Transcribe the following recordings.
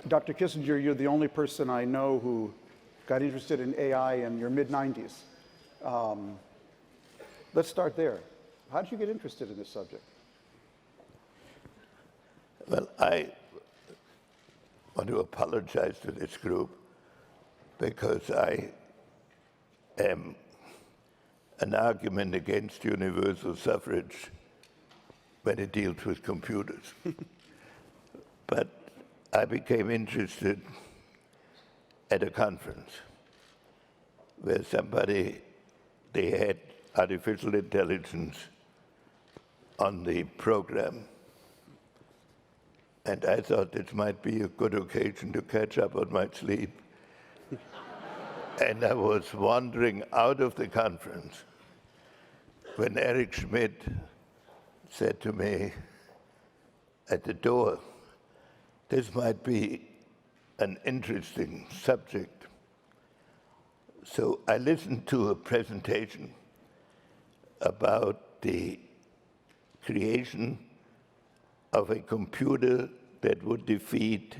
Dr. Kissinger, you're the only person I know who got interested in AI in your mid-90s. Let's start there. How did you get interested in this subject? Well, I want to apologize to this group because I am an argument against universal suffrage when it deals with computers. But I became interested at a conference where they had artificial intelligence on the program. And I thought this might be a good occasion to catch up on my sleep. And I was wandering out of the conference when Eric Schmidt said to me at the door, "This might be an interesting subject." So I listened to a presentation about the creation of a computer that would defeat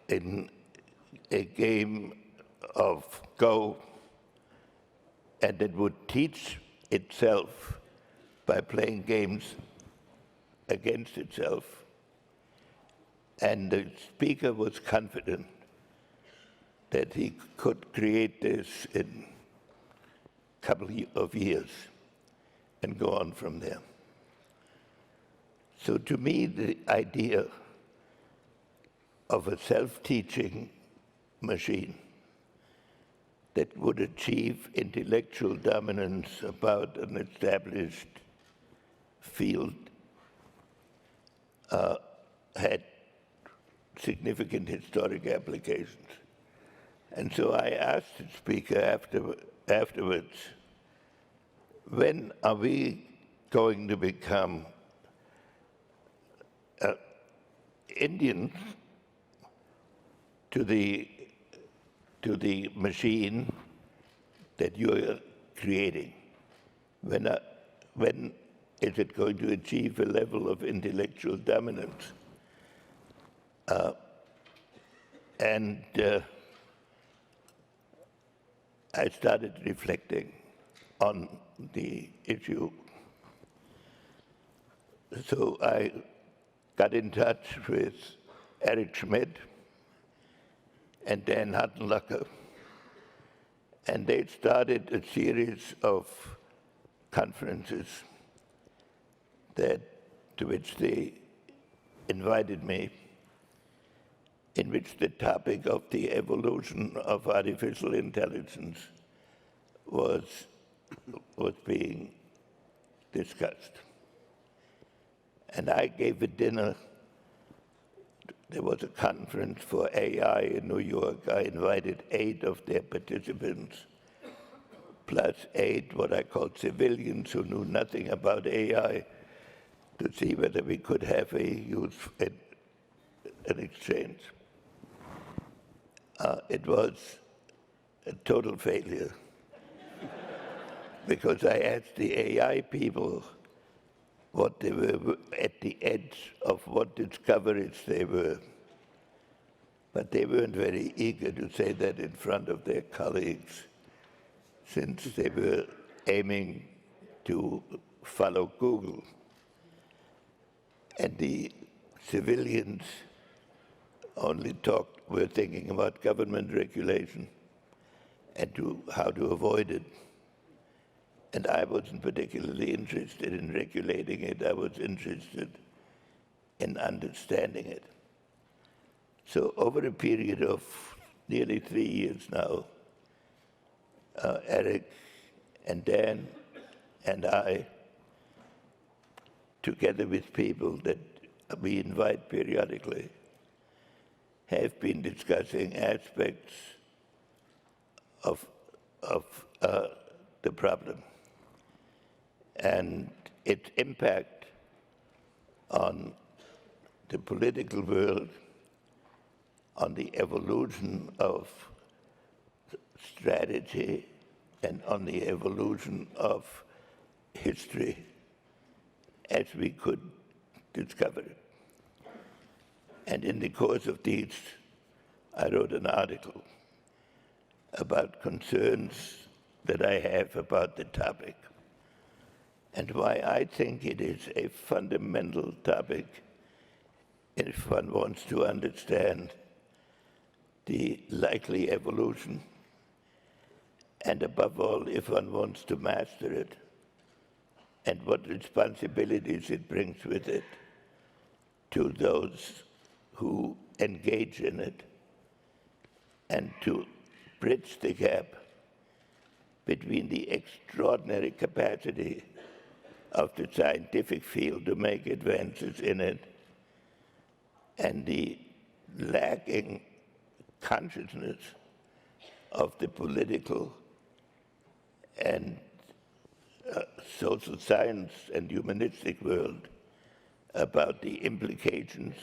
in a game of Go, and it would teach itself by playing games against itself. And the speaker was confident that he could create this in a couple of years and go on from there. So to me, the idea of a self-teaching machine that would achieve intellectual dominance about an established field had significant historic applications. And so I asked the speaker afterwards, when are we going to become Indians to the machine that you're creating? When is it going to achieve a level of intellectual dominance? And I started reflecting on the issue. So I got in touch with Eric Schmidt and Dan Huttenlocker, and they started a series of conferences to which they invited me, in which the topic of the evolution of artificial intelligence was being discussed. And I gave a dinner. There was a conference for AI in New York. I invited 8 of their participants, plus 8 what I call civilians who knew nothing about AI, to see whether we could have an exchange. It was a total failure because I asked the AI people what they were at the edge of what discoveries they were. But they weren't very eager to say that in front of their colleagues, since they were aiming to follow Google. And the civilians were thinking about government regulation and how to avoid it. And I wasn't particularly interested in regulating it. I was interested in understanding it. So over a period of nearly 3 years now, Eric and Dan and I, together with people that we invite periodically, have been discussing aspects of the problem and its impact on the political world, on the evolution of strategy, and on the evolution of history, as we could discovered. And in the course of these, I wrote an article about concerns that I have about the topic and why I think it is a fundamental topic if one wants to understand the likely evolution, and above all, if one wants to master it, and what responsibilities it brings with it to those who engage in it, and to bridge the gap between the extraordinary capacity of the scientific field to make advances in it and the lacking consciousness of the political and social science and humanistic world about the implications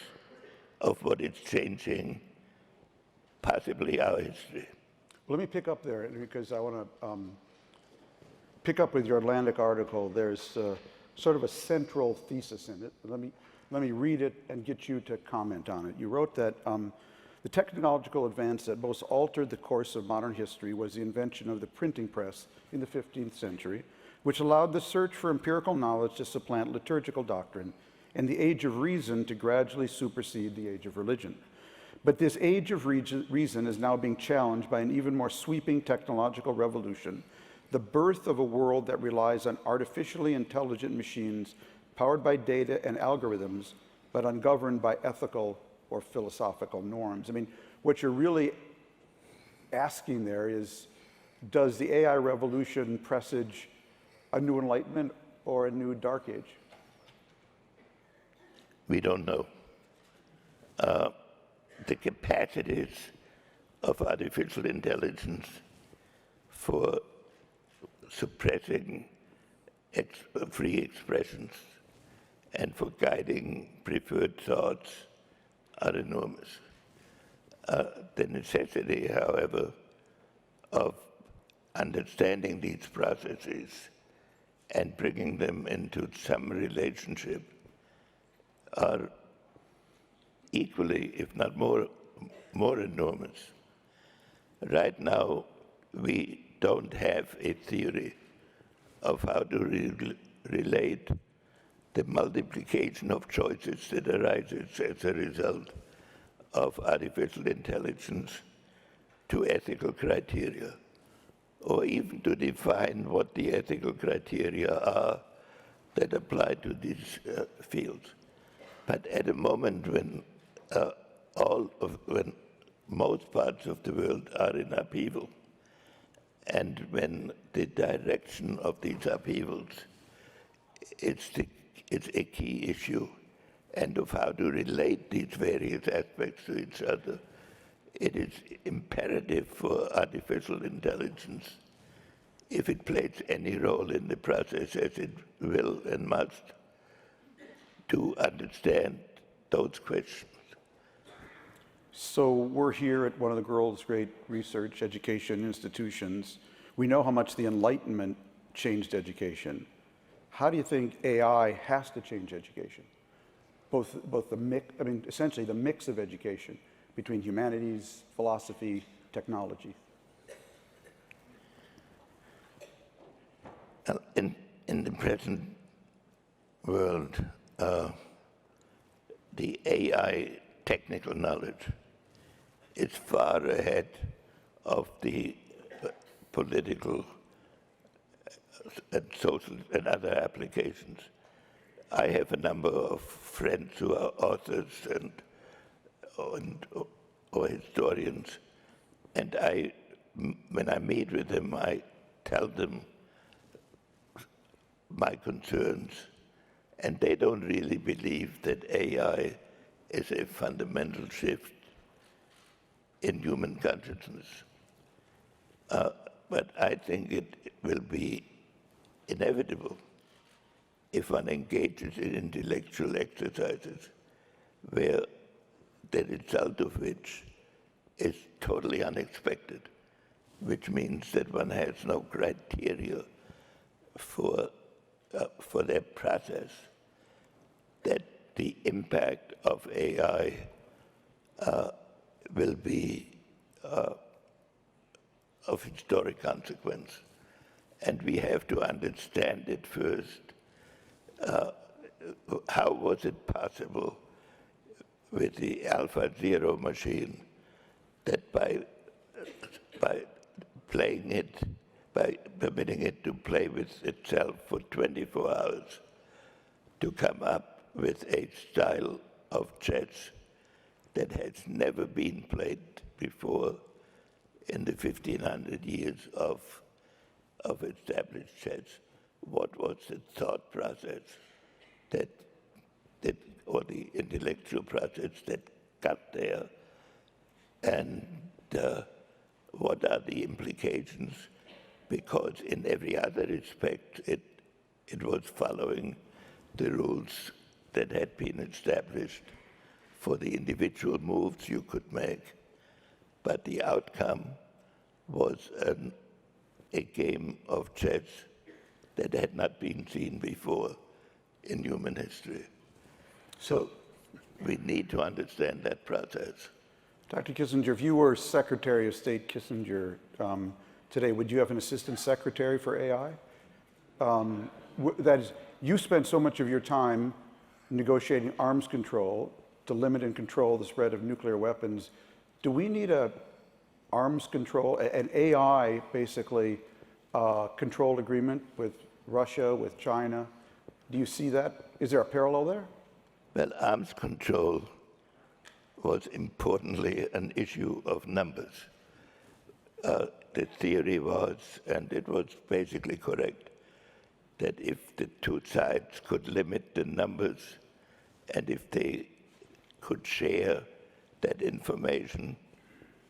of what is changing possibly our history. Let me pick up there because I want to pick up with your Atlantic article. There's sort of a central thesis in it. Let me read it and get you to comment on it. You wrote that the technological advance that most altered the course of modern history was the invention of the printing press in the 15th century, which allowed the search for empirical knowledge to supplant liturgical doctrine and the age of reason to gradually supersede the age of religion. But this age of reason is now being challenged by an even more sweeping technological revolution, the birth of a world that relies on artificially intelligent machines powered by data and algorithms, but ungoverned by ethical or philosophical norms. I mean, what you're really asking there is, does the AI revolution presage a new enlightenment or a new dark age? We don't know. The capacities of artificial intelligence for suppressing free expressions and for guiding preferred thoughts are enormous. The necessity, however, of understanding these processes and bringing them into some relationship are equally, if not more enormous. Right now, we don't have a theory of how to relate the multiplication of choices that arises as a result of artificial intelligence to ethical criteria, or even to define what the ethical criteria are that apply to these fields. But at a moment when when most parts of the world are in upheaval, and when the direction of these upheavals it's a key issue, and of how to relate these various aspects to each other, it is imperative for artificial intelligence, if it plays any role in the process, as it will and must, to understand those questions. So we're here at one of the world's great research education institutions. We know how much the Enlightenment changed education. How do you think AI has to change education? Both the mix, essentially the mix of education between humanities, philosophy, technology. In the present world, the AI technical knowledge is far ahead of the political and social and other applications. I have a number of friends who are authors or historians, and when I meet with them, I tell them my concerns, and they don't really believe that AI is a fundamental shift in human consciousness. But I think it will be inevitable if one engages in intellectual exercises where the result of which is totally unexpected, which means that one has no criteria for their process, that the impact of AI will be of historic consequence. And we have to understand it first. How was it possible with the AlphaZero machine that by playing it, by permitting it to play with itself for 24 hours, to come up with a style of chess that has never been played before in the 1500 years of established chess? What was the thought process or the intellectual process that got there? And what are the implications? Because in every other respect, it was following the rules that had been established for the individual moves you could make. But the outcome was a game of chess that had not been seen before in human history. So we need to understand that process. Dr. Kissinger, if you were Secretary of State Kissinger today, would you have an assistant secretary for AI? That is, you spend so much of your time negotiating arms control to limit and control the spread of nuclear weapons. Do we need a arms control, an AI basically controlled agreement with Russia, with China? Do you see that? Is there a parallel there? Well, arms control was importantly an issue of numbers. The theory was, and it was basically correct, that if the two sides could limit the numbers and if they could share that information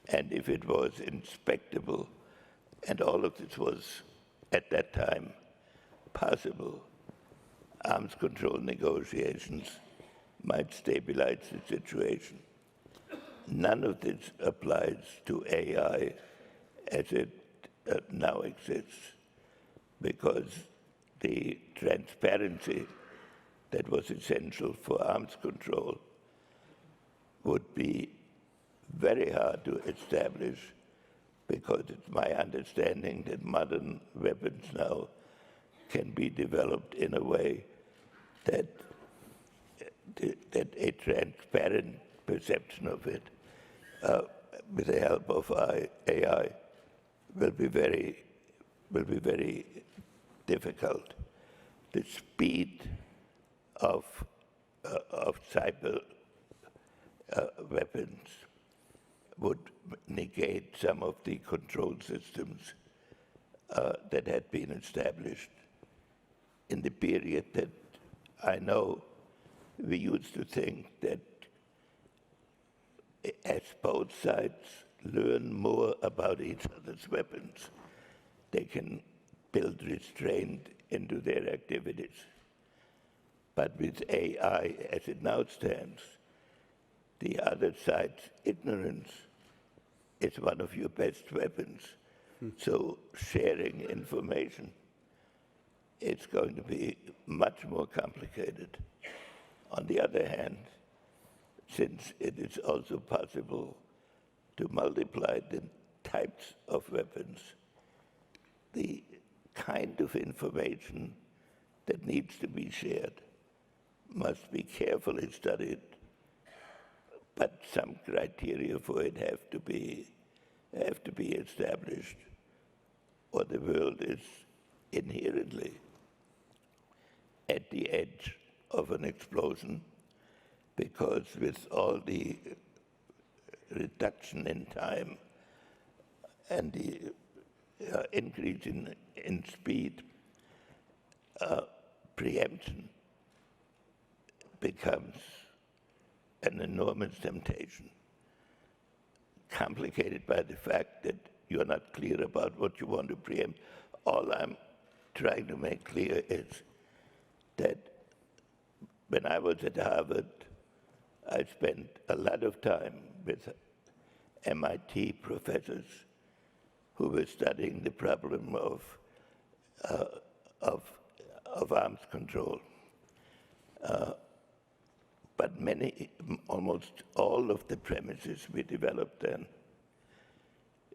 and if it was inspectable, and all of this was at that time possible, arms control negotiations might stabilize the situation. None of this applies to AI as it now exists, because the transparency that was essential for arms control would be very hard to establish, because it's my understanding that modern weapons now can be developed in a way that a transparent perception of it with the help of AI will be very difficult. The speed of cyber weapons would negate some of the control systems that had been established. In the period that I know, we used to think that as both sides learn more about each other's weapons, they can build restraint into their activities. But with AI, as it now stands, the other side's ignorance is one of your best weapons. So sharing information, it's going to be much more complicated. On the other hand, since it is also possible to multiply the types of weapons, the kind of information that needs to be shared must be carefully studied, but some criteria for it have to be established, or the world is inherently at the edge of an explosion, because with all the reduction in time and the increase in speed, preemption becomes an enormous temptation, complicated by the fact that you're not clear about what you want to preempt. All I'm trying to make clear is that when I was at Harvard, I spent a lot of time with MIT professors who were studying the problem of arms control. but almost all of the premises we developed then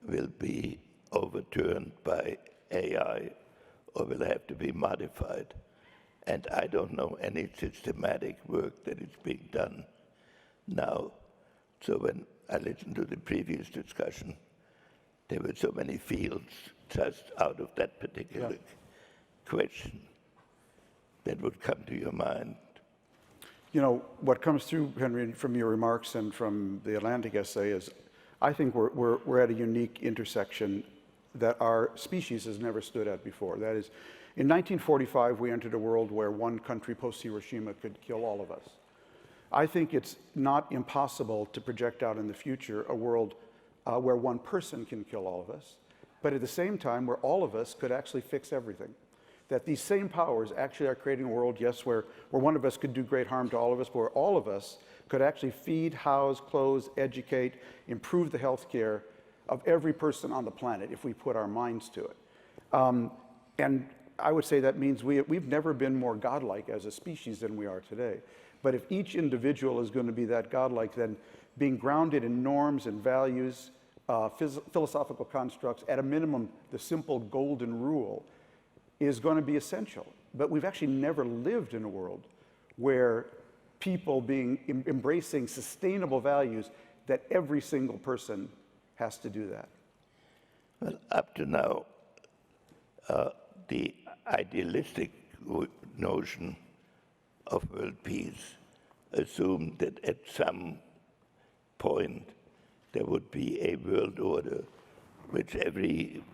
will be overturned by AI or will have to be modified. And I don't know any systematic work that is being done now. So when I listened to the previous discussion, there were so many fields just out of that particular question that would come to your mind. You know, what comes through, Henry, from your remarks and from the Atlantic essay is, I think we're at a unique intersection that our species has never stood at before. That is, in 1945, we entered a world where one country post-Hiroshima could kill all of us. I think it's not impossible to project out in the future a world where one person can kill all of us, but at the same time where all of us could actually fix everything. That these same powers actually are creating a world, yes, where one of us could do great harm to all of us, but where all of us could actually feed, house, clothe, educate, improve the health care of every person on the planet if we put our minds to it. And I would say that means we've never been more godlike as a species than we are today. But if each individual is going to be that godlike, then being grounded in norms and values, philosophical constructs, at a minimum, the simple golden rule is going to be essential. But we've actually never lived in a world where people embracing sustainable values that every single person has to do that. Well, up to now, the idealistic notion of world peace assumed that at some point there would be a world order which every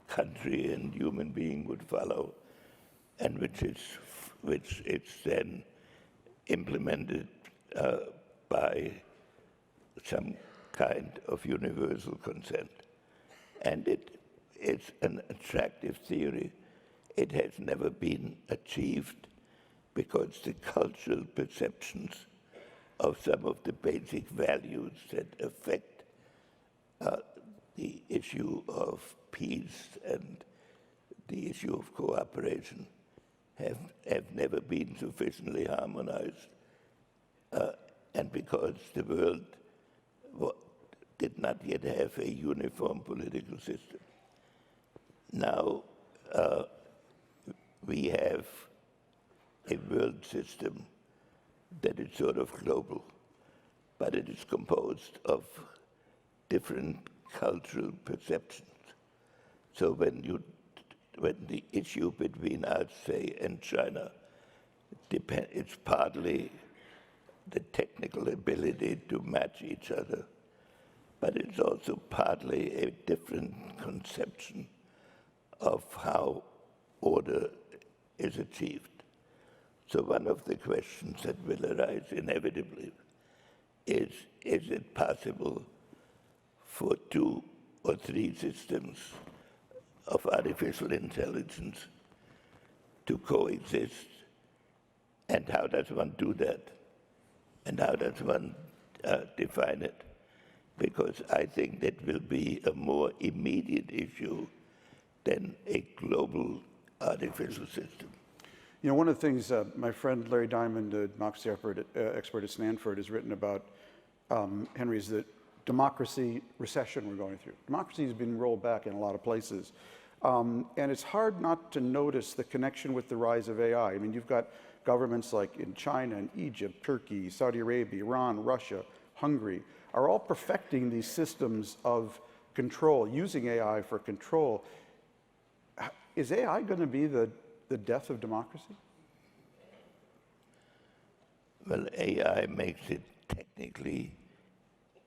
country and human being would follow, and which is then implemented by some kind of universal consent. And it is an attractive theory. It has never been achieved because the cultural perceptions of some of the basic values that affect the issue of peace and the issue of cooperation have never been sufficiently harmonized, and because the world did not yet have a uniform political system. Now we have a world system that is sort of global, but it is composed of different cultural perceptions. So when the issue between us, say, and China, it's partly the technical ability to match each other, but it's also partly a different conception of how order is achieved. So one of the questions that will arise inevitably is it possible for 2 or 3 systems of artificial intelligence to coexist? And how does one do that? And how does one define it? Because I think that will be a more immediate issue than a global artificial system. You know, one of the things my friend Larry Diamond, a democracy expert at Stanford, has written about, Henry, is the democracy recession we're going through. Democracy has been rolled back in a lot of places. And it's hard not to notice the connection with the rise of AI. I mean, you've got governments like in China and Egypt, Turkey, Saudi Arabia, Iran, Russia, Hungary, are all perfecting these systems of control, using AI for control. Is AI going to be the death of democracy? Well, AI makes it technically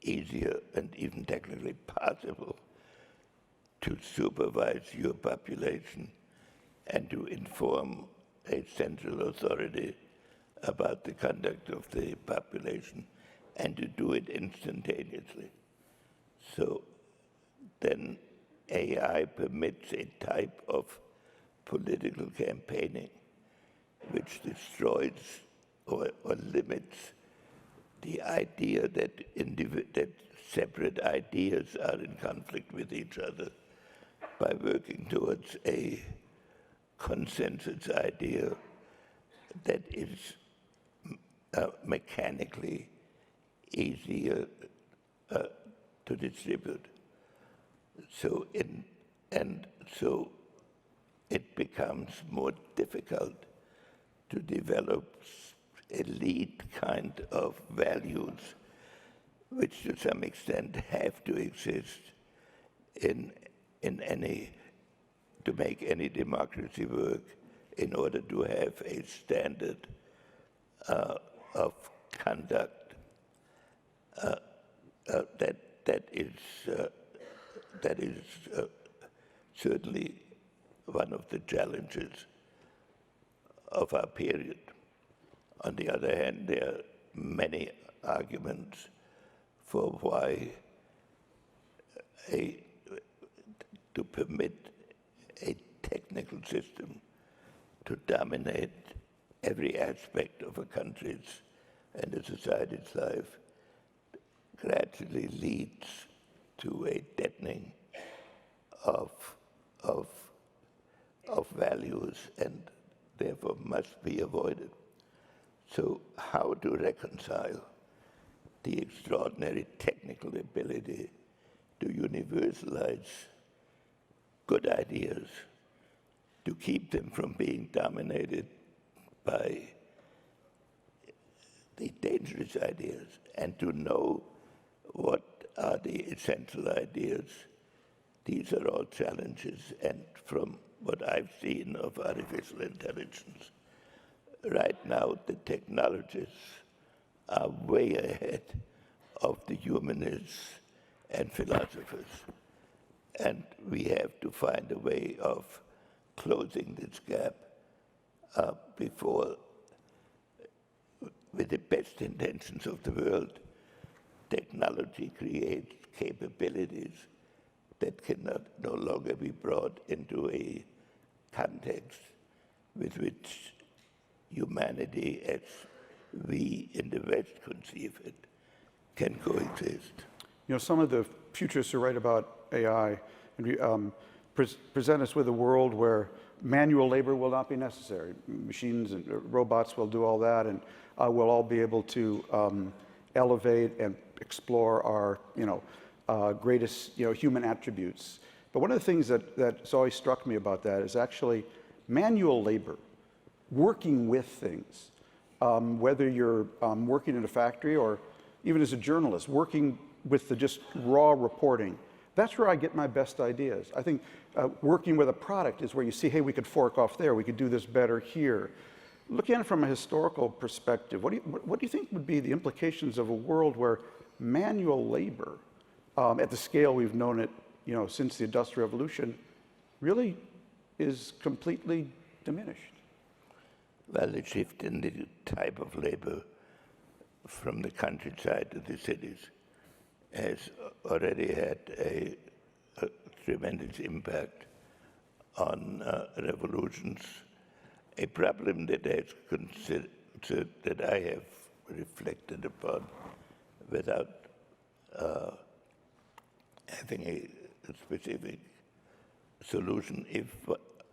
easier and even technically possible to supervise your population and to inform a central authority about the conduct of the population and to do it instantaneously. So then AI permits a type of political campaigning which destroys or limits the idea that separate ideas are in conflict with each other by working towards a consensus idea that is mechanically easier to distribute. So so it becomes more difficult to develop elite kind of values, which to some extent have to exist in any, to make any democracy work, in order to have a standard of conduct that is certainly one of the challenges of our period. On the other hand, there are many arguments for why to permit a technical system to dominate every aspect of a country's and a society's life gradually leads to a deadening of values and therefore must be avoided. So how to reconcile the extraordinary technical ability to universalize good ideas, to keep them from being dominated by the dangerous ideas, and to know what are the essential ideas. These are all challenges, and from what I've seen of artificial intelligence, right now the technologists are way ahead of the humanists and philosophers. And we have to find a way of closing this gap before, with the best intentions of the world, technology creates capabilities that cannot no longer be brought into a context with which humanity, as we in the West conceive it, can coexist. You know, some of the futurists who write about AI present us with a world where manual labor will not be necessary. Machines and robots will do all that, and we'll all be able to elevate and explore our, greatest, human attributes. But one of the things that's always struck me about that is actually manual labor, working with things, whether you're working in a factory or even as a journalist, working with the just raw reporting. That's where I get my best ideas. I think working with a product is where you see, hey, we could fork off there, we could do this better here. Looking at it from a historical perspective, what do you think would be the implications of a world where manual labor, at the scale we've known it, since the Industrial Revolution, really is completely diminished? Well, the shift in the type of labor from the countryside to the cities has already had a tremendous impact on revolutions. A problem that I have reflected upon without having a specific solution.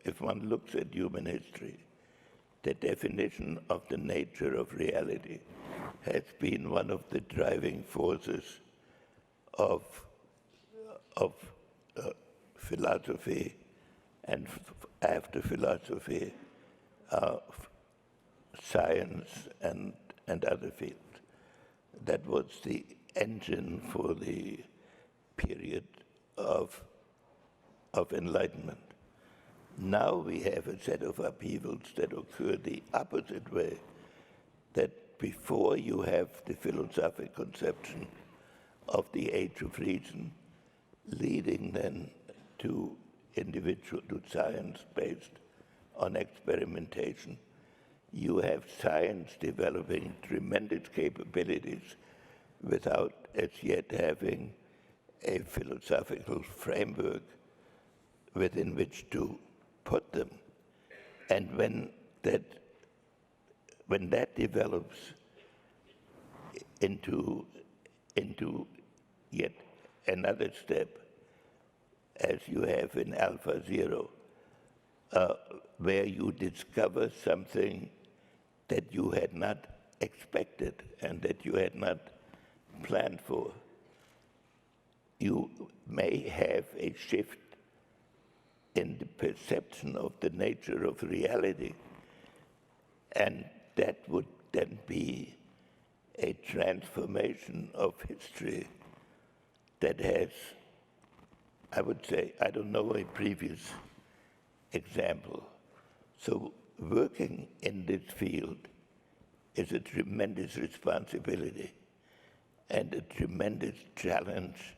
If one looks at human history, the definition of the nature of reality has been one of the driving forces of philosophy, and after philosophy, science and other fields. That was the engine for the period of enlightenment. Now we have a set of upheavals that occur the opposite way, that before you have the philosophic conception of the age of reason, leading then to science based on experimentation. You have science developing tremendous capabilities without as yet having a philosophical framework within which to put them. And when that develops into yet another step, as you have in Alpha Zero, where you discover something that you had not expected and that you had not planned for. You may have a shift in the perception of the nature of reality, and that would then be a transformation of history that has, I would say, I don't know a previous example. So working in this field is a tremendous responsibility and a tremendous challenge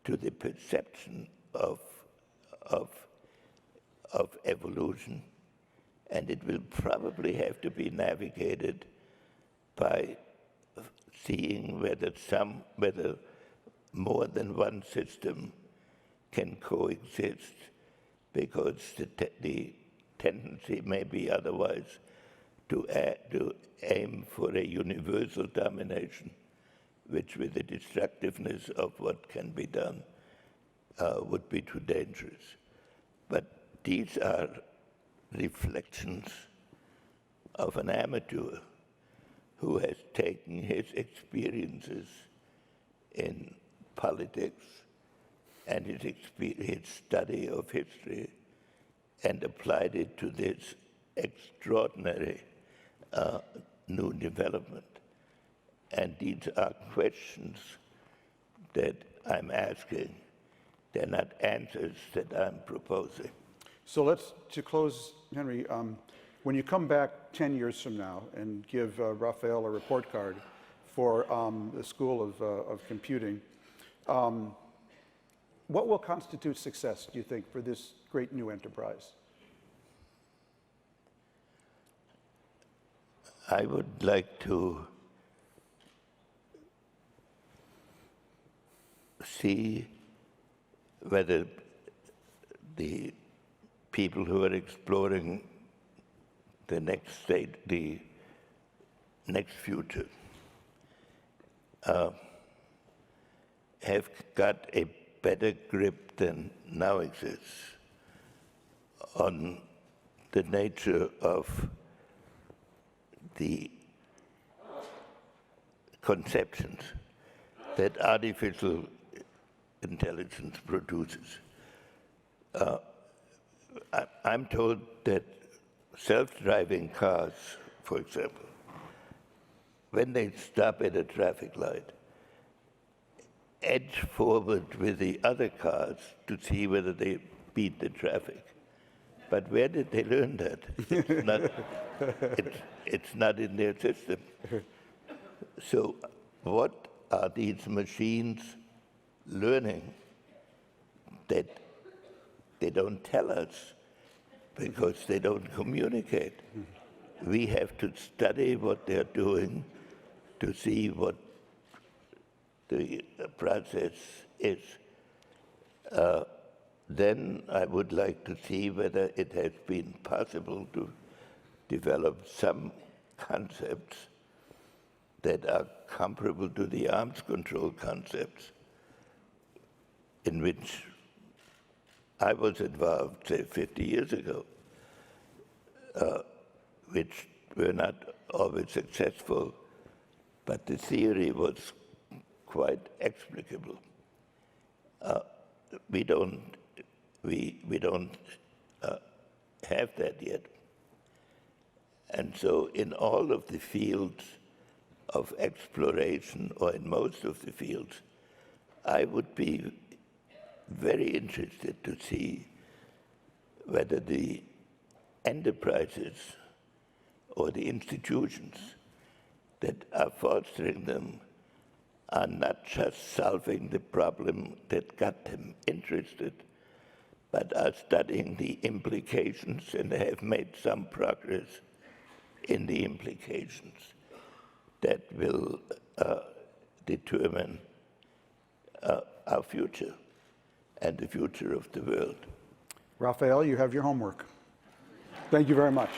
to the perception of evolution, and it will probably have to be navigated by seeing whether more than one system can coexist, because the tendency may be otherwise to aim for a universal domination, which with the destructiveness of what can be done would be too dangerous. But these are reflections of an amateur who has taken his experiences in politics and his study of history and applied it to this extraordinary new development. And these are questions that I'm asking. They're not answers that I'm proposing. So to close, Henry, when you come back 10 years from now and give Raphael a report card for the School of Computing, what will constitute success, do you think, for this great new enterprise? I would like to see whether the people who are exploring the next state, the next future, have got a better grip than now exists on the nature of the conceptions that artificial intelligence produces. I'm told that self-driving cars, for example, when they stop at a traffic light, edge forward with the other cars to see whether they beat the traffic. But where did they learn that? It's not in their system. So what are these machines learning that they don't tell us because they don't communicate? We have to study what they're doing to see what the process is. Then I would like to see whether it has been possible to develop some concepts that are comparable to the arms control concepts in which I was involved, say, 50 years ago, which were not always successful, but the theory was quite explicable. We don't have that yet. And so in all of the fields of exploration, or in most of the fields, I would be very interested to see whether the enterprises or the institutions that are fostering them are not just solving the problem that got them interested, but are studying the implications and have made some progress in the implications that will determine our future and the future of the world. Raphael, you have your homework. Thank you very much.